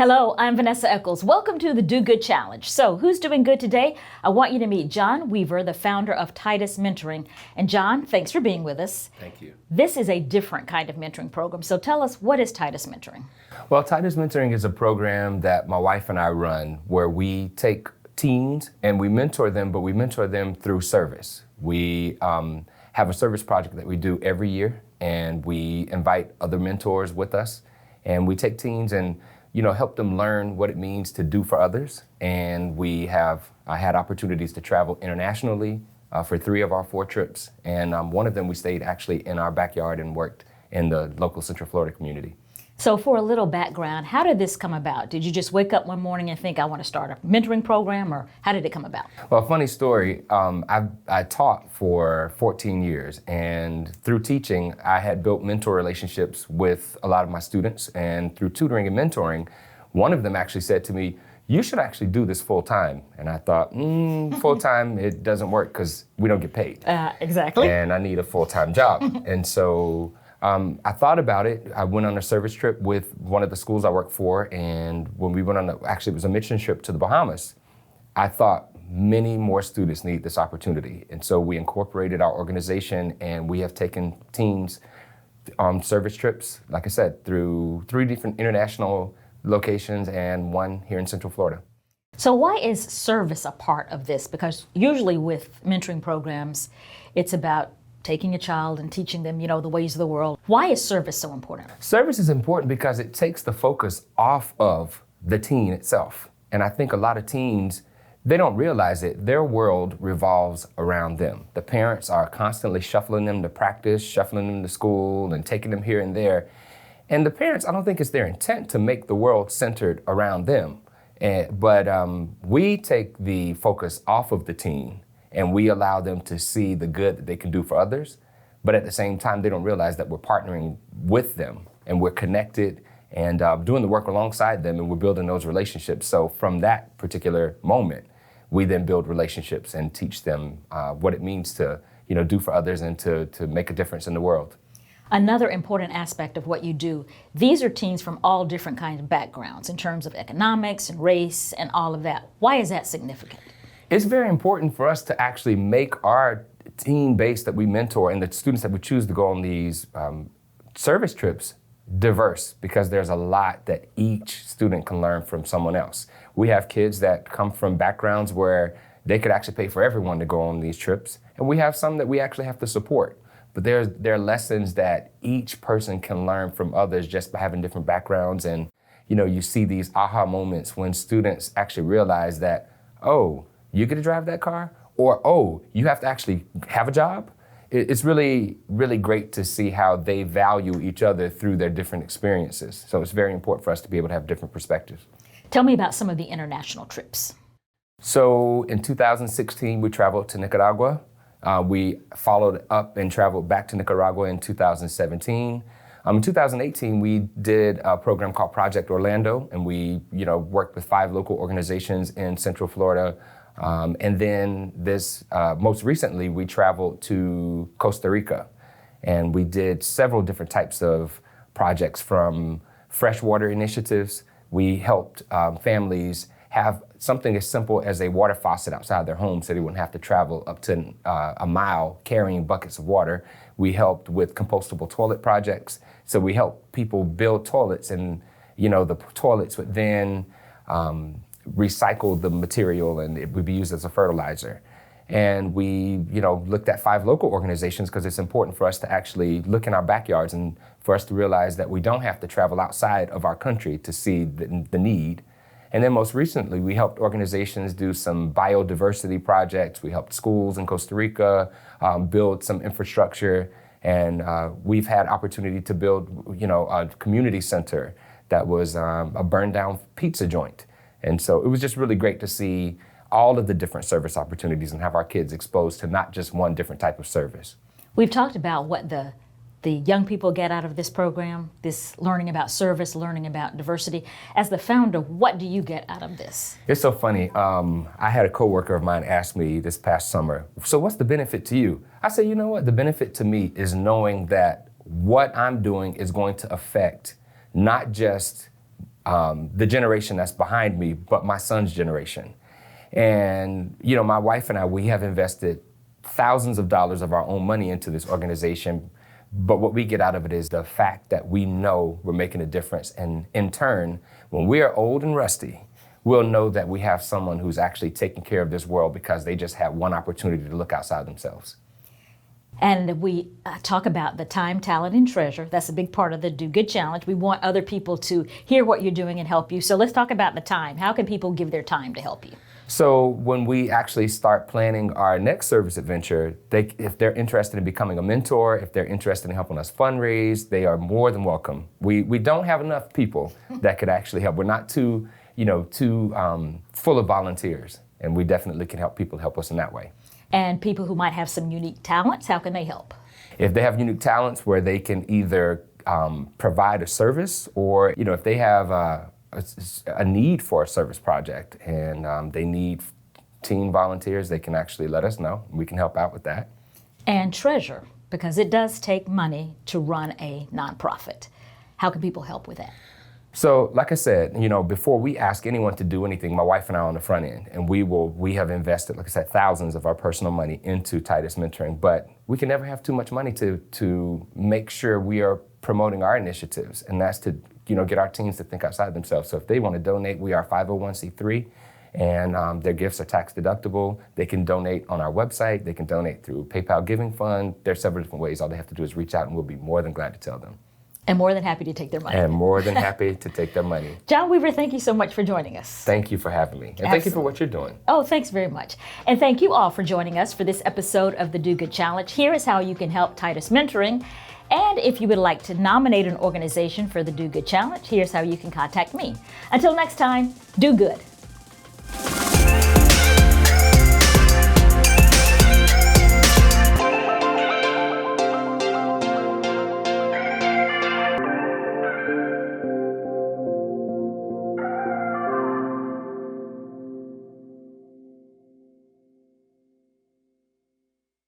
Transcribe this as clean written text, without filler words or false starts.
Hello, I'm Vanessa Eccles. Welcome to the Do Good Challenge. So, who's doing good today? I want you to meet John Weaver, the founder of Titus Mentoring. And John, thanks for being with us. Thank you. This is a different kind of mentoring program. So tell us, what is Titus Mentoring? Well, Titus Mentoring is a program that my wife and I run where we take teens and we mentor them, but we mentor them through service. We have a service project that we do every year, and we invite other mentors with us, and we take teens and help them learn what it means to do for others. And I had opportunities to travel internationally for 3 of our 4 trips. And one of them we stayed actually in our backyard and worked in the local Central Florida community. So for a little background, how did this come about? Did you just wake up one morning and think, I want to start a mentoring program, or how did it come about? Well, funny story, I taught for 14 years, and through teaching, I had built mentor relationships with a lot of my students, and through tutoring and mentoring, one of them actually said to me, you should actually do this full time. And I thought, full time, it doesn't work because we don't get paid. Exactly. And I need a full-time job. And so I thought about it. I went on a service trip with one of the schools I work for, and when we went on, actually it was a mission trip to the Bahamas, I thought many more students need this opportunity. And so we incorporated our organization, and we have taken teens on service trips, like I said, through 3 different international locations and 1 here in Central Florida. So why is service a part of this? Because usually with mentoring programs, it's about taking a child and teaching them, the ways of the world. Why is service so important? Service is important because it takes the focus off of the teen itself. And I think a lot of teens, they don't realize it. Their world revolves around them. The parents are constantly shuffling them to practice, shuffling them to school, and taking them here and there. And the parents, I don't think it's their intent to make the world centered around them. But we take the focus off of the teen, and we allow them to see the good that they can do for others. But at the same time, they don't realize that we're partnering with them, and we're connected and doing the work alongside them, and we're building those relationships. So from that particular moment, we then build relationships and teach them what it means to do for others and to make a difference in the world. Another important aspect of what you do, these are teens from all different kinds of backgrounds in terms of economics and race and all of that. Why is that significant? It's very important for us to actually make our teen base that we mentor and the students that we choose to go on these service trips diverse, because there's a lot that each student can learn from someone else. We have kids that come from backgrounds where they could actually pay for everyone to go on these trips, and we have some that we actually have to support. But there are lessons that each person can learn from others just by having different backgrounds. And you see these aha moments when students actually realize that, oh, you get to drive that car? Or, oh, you have to actually have a job? It's really, really great to see how they value each other through their different experiences. So it's very important for us to be able to have different perspectives. Tell me about some of the international trips. So in 2016, we traveled to Nicaragua. We followed up and traveled back to Nicaragua in 2017. In 2018, we did a program called Project Orlando, and we worked with 5 local organizations in Central Florida. And then most recently, we traveled to Costa Rica, and we did several different types of projects, from freshwater initiatives. We helped families have something as simple as a water faucet outside their home so they wouldn't have to travel up to a mile carrying buckets of water. We helped with compostable toilet projects. So we helped people build toilets, and the toilets would then recycle the material, and it would be used as a fertilizer. And we, looked at 5 local organizations, because it's important for us to actually look in our backyards and for us to realize that we don't have to travel outside of our country to see the need. And then most recently, we helped organizations do some biodiversity projects. We helped schools in Costa Rica build some infrastructure, and we've had opportunity to build, a community center that was a burned down pizza joint. And so it was just really great to see all of the different service opportunities and have our kids exposed to not just one different type of service. We've talked about what the young people get out of this program, this learning about service, learning about diversity. As the founder, what do you get out of this? It's so funny. I had a coworker of mine ask me this past summer, so what's the benefit to you? I said, you know what? The benefit to me is knowing that what I'm doing is going to affect not just the generation that's behind me, but my son's generation. And, my wife and I, we have invested thousands of dollars of our own money into this organization. But what we get out of it is the fact that we know we're making a difference. And in turn, when we are old and rusty, we'll know that we have someone who's actually taking care of this world because they just had one opportunity to look outside themselves. And we talk about the time, talent, and treasure. That's a big part of the Do Good Challenge. We want other people to hear what you're doing and help you. So let's talk about the time. How can people give their time to help you? So when we actually start planning our next service adventure, if they're interested in becoming a mentor, if they're interested in helping us fundraise, they are more than welcome. We don't have enough people that could actually help. We're not too full of volunteers, and we definitely can help people help us in that way. And people who might have some unique talents, how can they help? If they have unique talents where they can either provide a service, or if they have a need for a service project and they need teen volunteers, they can actually let us know. We can help out with that. And treasure, because it does take money to run a nonprofit. How can people help with that? So, like I said, before we ask anyone to do anything, my wife and I are on the front end, and we have invested, like I said, thousands of our personal money into Titus Mentoring, but we can never have too much money to make sure we are promoting our initiatives, and that's to, get our teens to think outside themselves. So if they want to donate, we are 501c3, and their gifts are tax deductible. They can donate on our website. They can donate through PayPal Giving Fund. There's several different ways. All they have to do is reach out, and we'll be more than glad to tell them. And more than happy to take their money. And more than happy to take their money. John Weaver, thank you so much for joining us. Thank you for having me. And thank you for what you're doing. Oh, thanks very much. And thank you all for joining us for this episode of the Do Good Challenge. Here is how you can help Titus Mentoring. And if you would like to nominate an organization for the Do Good Challenge, here's how you can contact me. Until next time, do good.